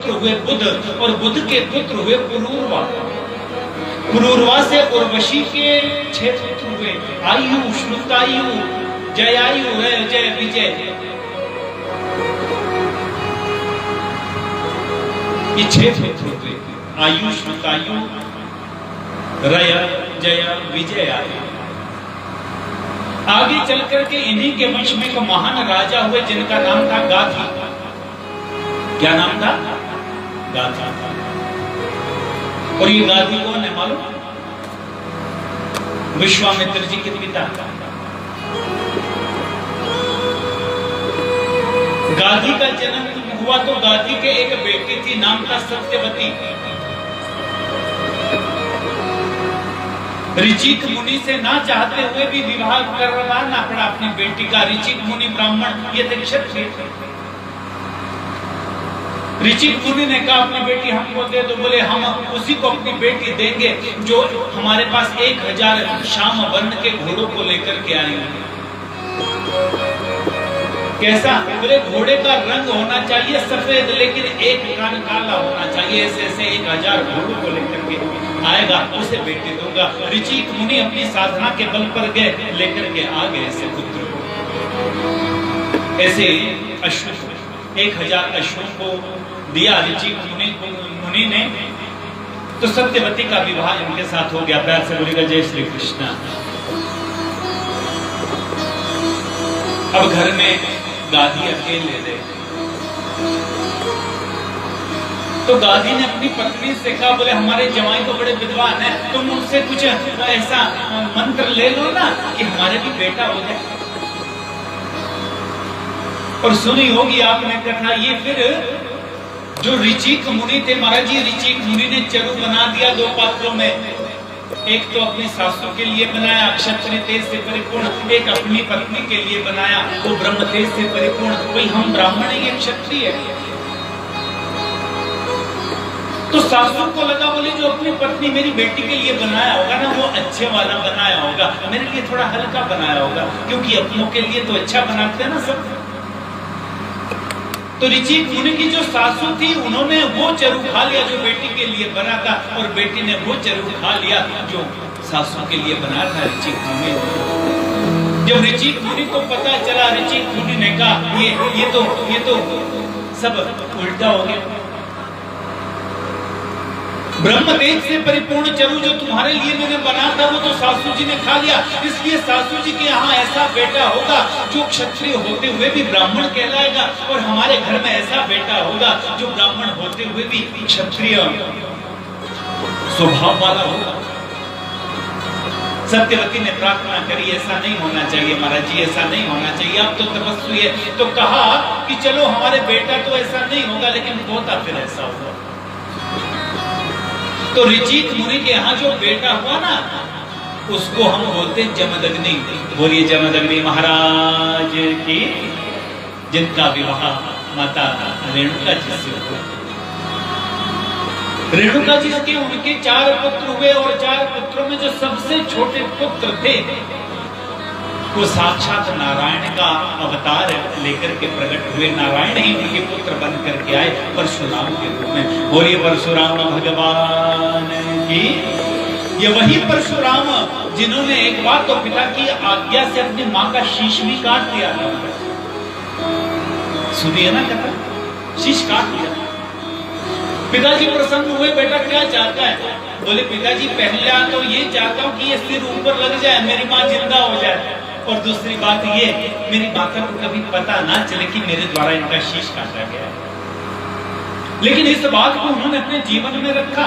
हुए बुध, और बुध के पुत्र हुए पुरूरवा। पुरूरवा से उर्वशी के 6 पुत्र हुए, आयु, श्रुतायु, जयायु, जय विजय। ये 6 पुत्र हुए, आयु, श्रुतायु, रय, जय, विजय आयु। आगे चलकर के इन्हीं के वंश में एक महान राजा हुए जिनका नाम था गाधी। क्या नाम था? गाधी। और ये गाधी कौन है मालूम? विश्वामित्र जी के पिता। गाधी का जन्म हुआ तो गाधी के एक बेटी थी, नाम था सत्यवती। ऋचिक मुनि से ना चाहते हुए भी विवाह करवाना पड़ा अपनी बेटी का। ऋचिक मुनि ब्राह्मण, ये थे क्षत्रिय। ऋचिक मुनि ने कहा अपनी बेटी हमको दे दो। बोले हम उसी को अपनी बेटी देंगे जो हमारे पास 1000 श्याम वर्ण के घोड़ों को लेकर के आएंगे। कैसा? बोले घोड़े का रंग होना चाहिए सफेद, लेकिन एक कान काला होना चाहिए। ऐसे 1000 घोड़ों को लेकर के आएगा, उसे बेटी दूंगा। ऋचिक मुनि अपनी साधना के बल पर गए, लेकर के आ गए ऐसे पुत्र को। ऐसे अश्व 1000 अश्वों को दिया ऋचिक मुनि ने, तो सत्यवती का विवाह इनके साथ हो गया। प्यार से बोलेगा जय श्री कृष्ण। अब घर में गाधी अकेले रहे, तो गाधी ने अपनी पत्नी से कहा, बोले हमारे जमाई तो बड़े विद्वान हैं, तुम उनसे कुछ ऐसा मंत्र ले लो ना कि हमारे भी बेटा हो जाए। और सुनी होगी आपने कथा, ये फिर जो ऋचिक मुनि थे महाराज जी, ऋचिक मुनि ने चरु बना दिया 2 पात्रों में। एक तो अपनी सासू के लिए बनाया क्षत्रिय तेज से परिपूर्ण, एक अपनी पत्नी के लिए बनाया वो ब्रह्म तेज से परिपूर्ण। भाई हम ब्राह्मण है, ये क्षत्रिय है। तो सासू को लगा, बोले जो अपनी पत्नी मेरी बेटी के लिए बनाया होगा ना, वो अच्छे वाला बनाया होगा, मेरे लिए थोड़ा हल्का बनाया होगा, क्योंकि अपनों के लिए तो अच्छा बनाते हैं ना सब। तो ऋचिक मुनि की जो सासू थी, उन्होंने वो चरु खा लिया जो बेटी के लिए बना था, और बेटी ने वो चरु खा लिया जो सासू के लिए बना था ऋचिक मुनि। जब ऋचिक मुनि को पता चला, ऋचिक मुनि ने कहा ये तो सब उल्टा हो गया। ब्रह्म तेज से परिपूर्ण चरु जो तुम्हारे लिए मैंने बना था, वो तो सासू जी ने खा लिया। इसलिए सासू जी के यहाँ ऐसा बेटा होगा जो क्षत्रिय होते हुए भी ब्राह्मण कहलाएगा, और हमारे घर में ऐसा बेटा होगा जो ब्राह्मण होते हुए भी क्षत्रिय स्वभाव वाला होगा। सत्यवती ने प्रार्थना करी, ऐसा नहीं होना चाहिए महाराज जी, ऐसा नहीं होना चाहिए, आप तो तपस्वी है। तो कहा कि चलो हमारे बेटा तो ऐसा नहीं होगा, लेकिन पोता फिर ऐसा होगा। तो ऋचिक मुनि के यहाँ जो बेटा हुआ ना, उसको हम बोलते जमदग्नि। बोलिए जमदग्नि महाराज की, जिनका विवाह माता रेणुका जी से हुआ। रेणुका जी के उनके 4 पुत्र हुए, और 4 पुत्रों में जो सबसे छोटे पुत्र थे, वो साक्षात नारायण का अवतार लेकर के प्रकट हुए। नारायण ही उनके पुत्र बन करके आए परशुराम के रूप में। बोलिए परशुराम भगवान की। ये वही परशुराम जिन्होंने एक बार तो पिता की आज्ञा से अपनी मां का शीश भी काट दिया था। सुनिए ना कथा, शीश काट दिया। पिताजी प्रसन्न हुए, बेटा क्या चाहता है? बोले पिताजी पहला तो ये चाहता हूँ कि ये सिर ऊपर लग जाए, मेरी माँ जिंदा हो जाए, और दूसरी बात ये, मेरी माता को कभी पता ना चले कि मेरे द्वारा इनका शीश काटा गया है। लेकिन इस बात को उन्होंने अपने जीवन में रखा।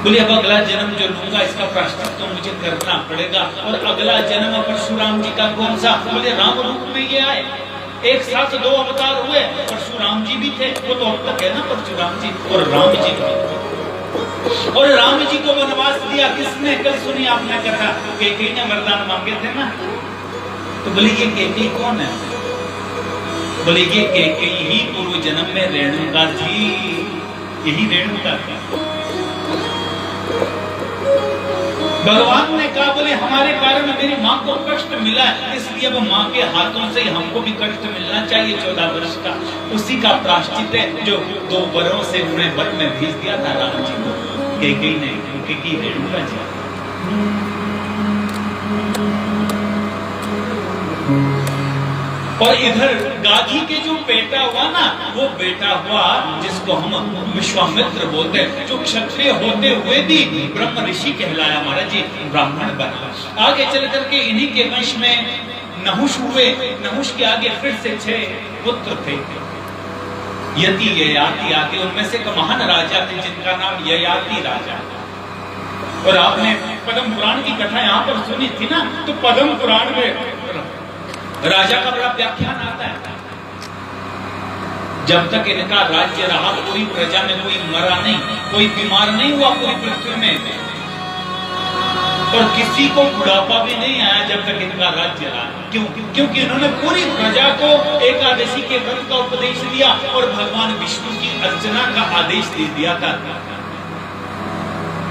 बोले अब अगला जन्म जो लूंगा, इसका प्रायश्चित तो मुझे करना पड़ेगा। और अगला जन्म परशुराम जी का कौन सा? बोले राम रूप में ये आए। एक साथ 2 अवतार हुए, परशुराम जी भी थे, वो तो अब तक है ना परशुराम जी, और राम जी भी। और राम जी को वनवास दिया किसने? कल सुनी आपने कथा, कैकेयी ने वरदान मांगे थे ना। तो बोले ये कैकेयी कौन है? बोले ये कैकेयी ही पूर्व जन्म में रेणुका जी, यही रेणुका थी। भगवान ने कहा बोले हमारे कारण मेरी माँ को कष्ट मिला है, इसलिए अब माँ के हाथों से हमको भी कष्ट मिलना चाहिए 14 वर्ष का। उसी का प्रायश्चित है जो 2 वरों से उन्हें वन में भेज दिया था राम जी को, कैकेयी ने, कैकेयी रेणुका जी। और इधर गाधी के जो बेटा हुआ ना, वो बेटा हुआ जिसको हम विश्वामित्र बोलते हैं, जो क्षत्रिय होते हुए भी ब्रह्म ऋषि कहलाया महाराज जी, ब्राह्मण बना। आगे चल करके इन्हीं के वंश में नहुष हुए। नहुष के आगे फिर से 6 पुत्र थे, यति ययाति आगे, उनमें से एक महान राजा थे जिनका नाम ययाति राजा। और आपने पद्म पुराण की कथा यहाँ पर सुनी थी ना, तो पद्म पुराण में राजा का बड़ा व्याख्यान आता है। जब तक इनका राज्य रहा पूरी प्रजा में कोई मरा नहीं, कोई बीमार नहीं हुआ पूरी पृथ्वी में, और किसी को बुढ़ापा भी नहीं आया जब तक इनका राज्य रहा। क्यों? क्योंकि इन्होंने पूरी प्रजा को एकादशी के व्रत का उपदेश दिया और भगवान विष्णु की अर्चना का आदेश दे दिया था,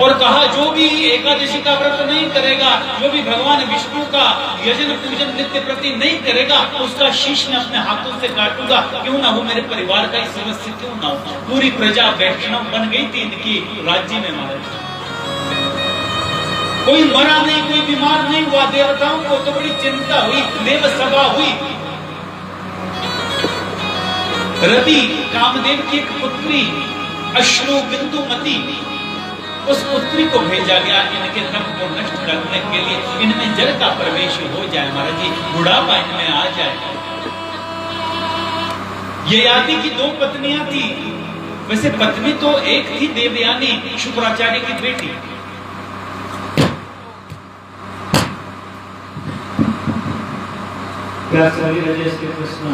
और कहा जो भी एकादशी का व्रत नहीं करेगा, जो भी भगवान विष्णु का यजन पूजन नित्य प्रति नहीं करेगा, उसका शीश मैं अपने हाथों से काटूंगा, क्यों ना हो मेरे परिवार का इस सदस्य क्यों ना हो। पूरी प्रजा वैष्णव बन गई थी इनकी राज्य में महाराज। कोई मरा नहीं, कोई बीमार नहीं हुआ। देवताओं को तो बड़ी चिंता हुई, देव सभा हुई। रति कामदेव की एक पुत्री अश्रु बिंदुमती, उस पुत्री को भेजा गया इनके तप को नष्ट करने के लिए, इनमें जल का प्रवेश हो जाए महाराज जी, बुढ़ापा इनमें आ जाए। ययाति की 2 पत्नियां थी, वैसे पत्नी तो एक थी देवयानी, शुक्राचार्य की बेटी। क्या सभी राजेश के प्रश्न?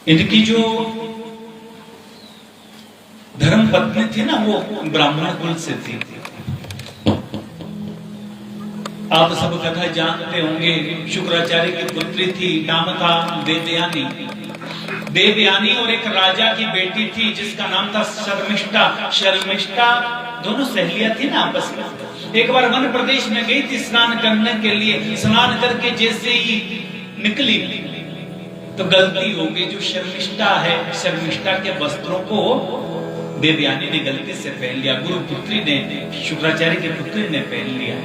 इनकी जो धर्म पत्नी थी ना, वो ब्राह्मण कुल से थी। आप सब कथा जानते होंगे। शुक्राचार्य की पुत्री थी, नाम था देवयानी। देवयानी और एक राजा की बेटी थी जिसका नाम था शर्मिष्ठा। शर्मिष्ठा दोनों सहेलियां थी ना आपस में। एक बार वन प्रदेश में गई थी स्नान करने के लिए। स्नान करके जैसे ही निकली तो गलती हो गई। जो शर्मिष्ठा है, शर्मिष्ठा के वस्त्रों को देवयानी ने गलती से पहन लिया। गुरु पुत्री ने, शुक्राचार्य के पुत्री ने पहन लिया।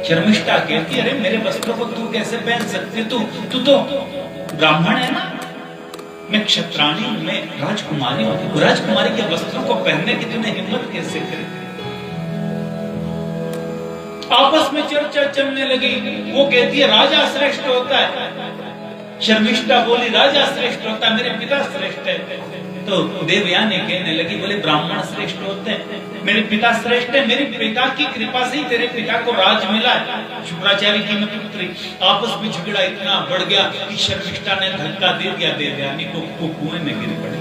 शर्मिष्ठा कहती, अरे मेरे वस्त्रों को तू कैसे पहन सकती? तू तो ब्राह्मण है ना, मैं क्षत्राणी हूं, मैं राजकुमारी हूं। राजकुमारी के वस्त्रों को पहनने की तूने हिम्मत कैसे करी? आपस में चर्चा चलने लगी। वो कहती है राजा श्रेष्ठ होता है। शर्मिष्ठा बोली राजा श्रेष्ठ होता है, मेरे पिता श्रेष्ठ है। तो देवयानी कहने लगी, बोले ब्राह्मण श्रेष्ठ होते हैं, मेरे पिता श्रेष्ठ है। मेरे पिता की कृपा से ही तेरे पिता को राज मिला है। शुक्राचार्य की पुत्री। आपस में झगड़ा इतना बढ़ गया कि शर्मिष्ठा ने धक्का दे दिया देवयानी को, वो कुएं में गिर पड़ी।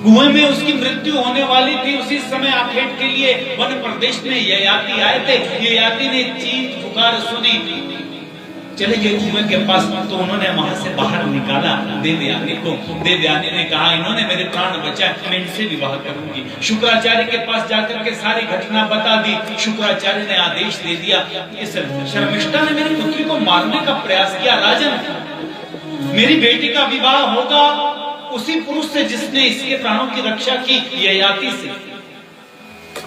कुएं में उसकी मृत्यु होने वाली थी। उसी समय आखेट के लिए वन प्रदेश में ययाति आए थे। ययाति ने चीख पुकार सुनी, चले गए कुएं के पास, तो उन्होंने वहां से बाहर निकाला देवयानी को। देवयानी ने कहा, इन्होंने मेरे प्राण बचाए, मैं इनसे विवाह करूंगी। शुक्राचार्य के पास जाकर के सारी घटना बता दी। शुक्राचार्य ने आदेश दे दिया, इस शर्मिष्ठा ने मेरी पुत्री को मारने का प्रयास किया। राजन, मेरी बेटी का विवाह होगा उसी पुरुष से जिसने इसके प्राणों की रक्षा की, ययाति से,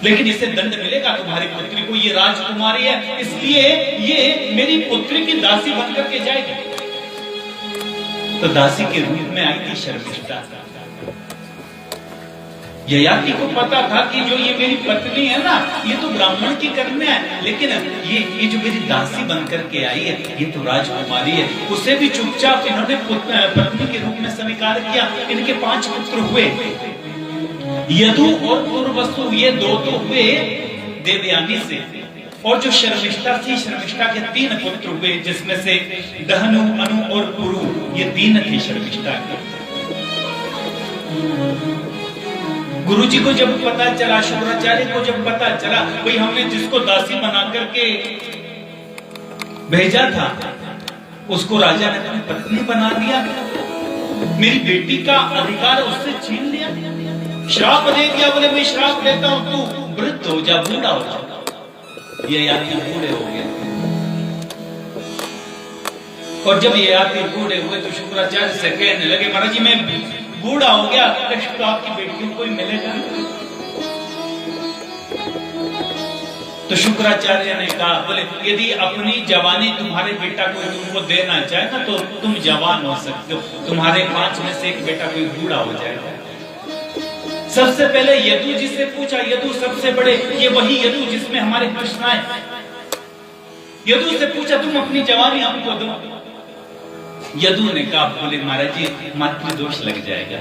लेकिन इसे दंड मिलेगा तुम्हारी पुत्री को। ये राजकुमारी है, इसलिए ये मेरी पुत्री की दासी बनकर के जाएगी। तो दासी के रूप में आई थी शर्मिष्ठा। ययाति को पता था कि जो ये मेरी पत्नी है ना, ये तो ब्राह्मण की कन्या है, लेकिन ये जो मेरी दासी बनकर के आई है, ये तो राजकुमारी है। उसे भी चुपचाप इन्होंने पत्नी के रूप में स्वीकार किया। इनके 5 पुत्र हुए, यदु और पुरवसु, ये 2 तो हुए देवयानी से। और जो शर्मिष्ठा थी, शर्मिष्ठा के 3 पुत्र हुए, जिसमें से दहनु, अनु और पुरु, ये 3 थे शर्मिष्ठा के। गुरु जी को जब पता चला, शुक्राचार्य को जब पता चला, भाई हमने जिसको दासी बना करके भेजा था उसको राजा ने अपनी पत्नी बना दिया, मेरी बेटी का अधिकार उससे छीन लिया, श्राप दे दिया। बोले मैं श्राप देता हूं, तू वृद्ध हो जा, बूढ़ा हो जा। ये याति बूढ़े हो गए, और जब ये याति बूढ़े हुए तो शुक्राचार्य से कहने लगे, महाराज जी मैं बूढ़ा हो गया, कष्ट तो आपकी बेटियों को ही मिलेगा। तो शुक्राचार्य ने कहा, बोले यदि अपनी जवानी तुम्हारे बेटा को तुमको देना चाहे ना तो तुम जवान हो सकते हो, तुम्हारे 5 में से एक बेटा कोई बूढ़ा हो जाएगा। सबसे पहले यदु जी से पूछा, यदु सबसे बड़े, ये वही यदु जिसमें हमारे कृष्ण आए। यदु से पूछा तुम अपनी जवानी हमको दो। यदु ने कहा, बोले महाराज जी मातृ दोष लग जाएगा,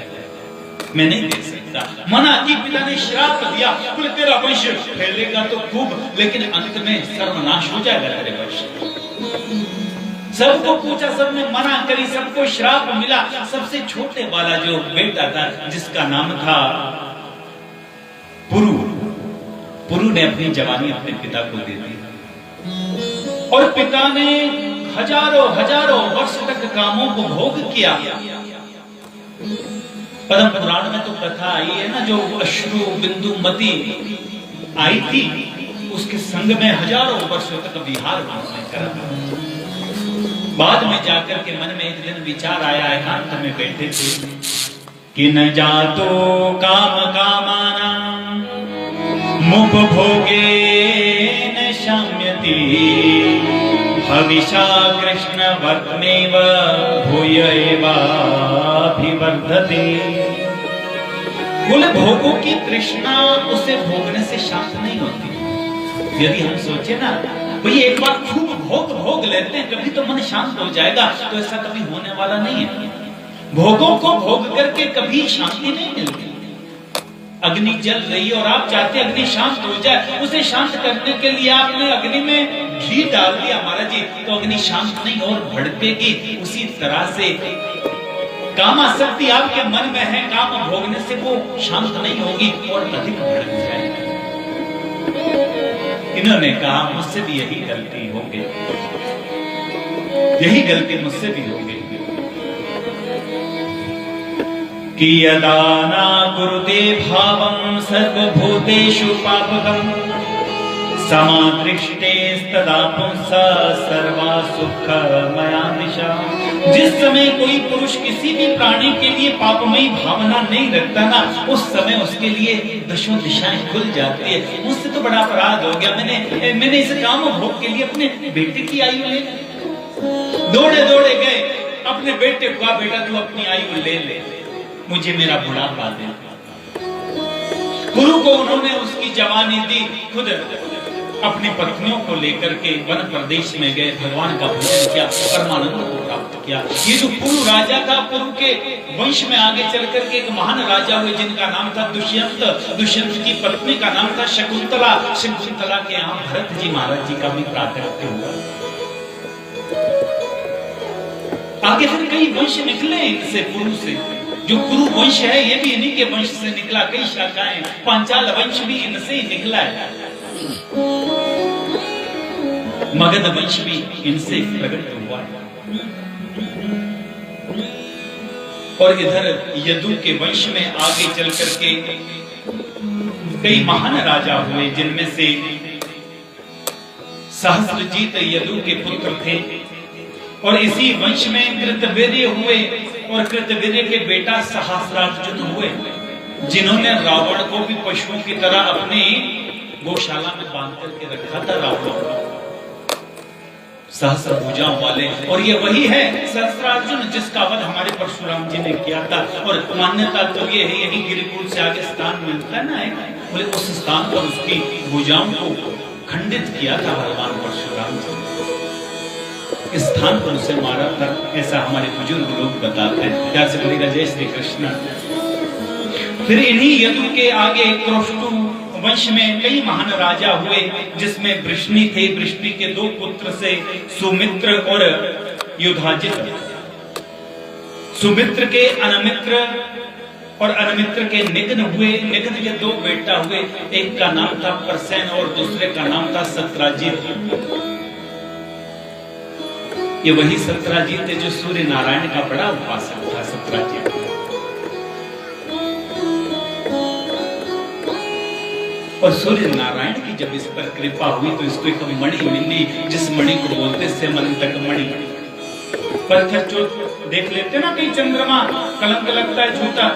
मैं नहीं दे सकता। मना की, पिता ने श्राप दिया, बोले तेरा वंश फैलेगा तो खूब, लेकिन अंत में सर्वनाश हो जाएगा तेरे वंश। सबको पूछा, सबने मना करी, सबको श्राप मिला। सबसे छोटे वाला जो बेटा था जिसका नाम था पुरु, पुरु ने अपनी जवानी अपने पिता को दे दी, और पिता ने हजारों हजारों वर्ष तक कामों को भोग किया। पद्म पुराण में तो कथा आई है ना, जो अश्रु बिंदुमती आई थी उसके संग में हजारों वर्षों तक विहार करा। बाद में जाकर के मन में एक दिन विचार आया, एकांत में बैठे थे कि न जातो काम कामानां मुपभोगे न शाम्यति हविषा कृष्ण वर्तमेव भूय एवाभिवर्धते। बोले भोगों की तृष्णा उसे भोगने से शांत नहीं होती। यदि हम सोचे ना भाई एक बार खूब भोग लेते हैं कभी तो मन शांत हो जाएगा, तो ऐसा कभी होने वाला नहीं है। भोगों को भोग करके कभी शांति नहीं मिलती। अग्नि जल रही और आप चाहते अग्नि शांत हो जाए, उसे शांत करने के लिए आपने अग्नि में घी डाल दिया महाराज जी, तो अग्नि शांत नहीं और भड़केगी। उसी तरह से कामासक्ति आपके मन में है, काम भोगने से वो शांत नहीं होगी और अधिक भड़क जाएगी। इन्होंने कहा मुझसे भी यही गलती हो गई, यही गलती मुझसे भी हो गई कि यदा न कुरुते भावं सर्वभूतेषु पापकं समादृष्टेस्तदा पुंसः सर्वा सुखमया दिशा। जिस समय कोई पुरुष किसी भी प्राणी के लिए पापमयी भावना नहीं रखता ना, उस समय उसके लिए दशों दिशाएं खुल जाती है। मुझसे तो बड़ा अपराध हो गया, मैंने इस काम भोग के लिए अपने बेटे की आयु ले, दौड़े दौड़े गए अपने बेटे को, बेटा तू अपनी आयु ले ले, मुझे मेरा बुढ़ापा दे। गुरु को उन्होंने उसकी जवानी दी, खुद अपनी पत्नियों को लेकर के वन प्रदेश में गए, भगवान का भजन किया, परमानंद को प्राप्त किया। ये जो पुरु राजा था, पुरु के वंश में आगे चल करके एक महान राजा हुए जिनका नाम था दुष्यंत। दुष्यंत की पत्नी का नाम था शकुंतला। शकुंतला के यहाँ भरत जी महाराज जी का भी प्राकट्य हुआ। आगे फिर कई वंश निकले इनसे, पुरु से। जो कुरु वंश है ये भी इन्हीं के वंश से निकला, कई शाखाएं। पांचाल वंश भी इनसे ही निकला है, मगध वंश भी इनसे प्रकट हुआ है। और इधर यदु के वंश में आगे चल करके कई महान राजा हुए, जिनमें से सहस्त्रजीत यदु के पुत्र थे। और इसी वंश में कृतवीर्य हुए, और कृतवीर्य के बेटा सहस्रार्जुन हुए, जिन्होंने रावण को भी पशुओं की तरह अपनी गौशाला में बांध करके रखा था। रावण सहस्र भुजाओं वाले, और ये वही है सहस्रार्जुन जिसका वध हमारे परशुराम जी ने किया था। और मान्यता तो ये है, यही गिरिकुल से आगे स्थान मिलता है ना, बोले उस स्थान पर उसकी भुजाओं को खंडित किया था भगवान परशुराम जी। इस स्थान पर उसे मारा था, ऐसा हमारे बुजुर्ग लोग बताते हैं। प्यार से बोलेगा जय श्री कृष्ण। फिर इन्हीं यदु के आगे क्रोष्टु वंश में कई महान राजा हुए, जिसमें वृष्णि थे। वृष्णि के 2 पुत्र से सुमित्र और युधाजित। सुमित्र के अनमित्र और अनमित्र के निग्न हुए। निग्न के 2 बेटा हुए, एक का नाम था परसेन और दूसरे का नाम था सत्राजित। ये वही सत्राजीत थे जो सूर्य नारायण का बड़ा उपासक था। सत्राजीत और सूर्य नारायण की जब इस पर कृपा हुई तो इसको एक मणि मिली, जिस मणि को बोलते सेमंतक मणि। पत्थर चोट देख लेते ना कहीं चंद्रमा कलंक लगता है झूठा,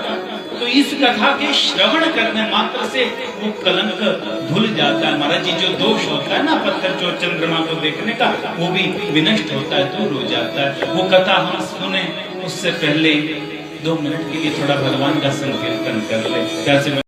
तो इस कथा के श्रवण करने मात्र से वो कलंक धुल जाता है। महाराज जी जो दोष होता है ना पत्थर चोट चंद्रमा को देखने का, वो भी विनष्ट होता है, दूर हो जाता है। वो कथा हम सुने उससे पहले 2 मिनट के लिए थोड़ा भगवान का संकीर्तन कर ले।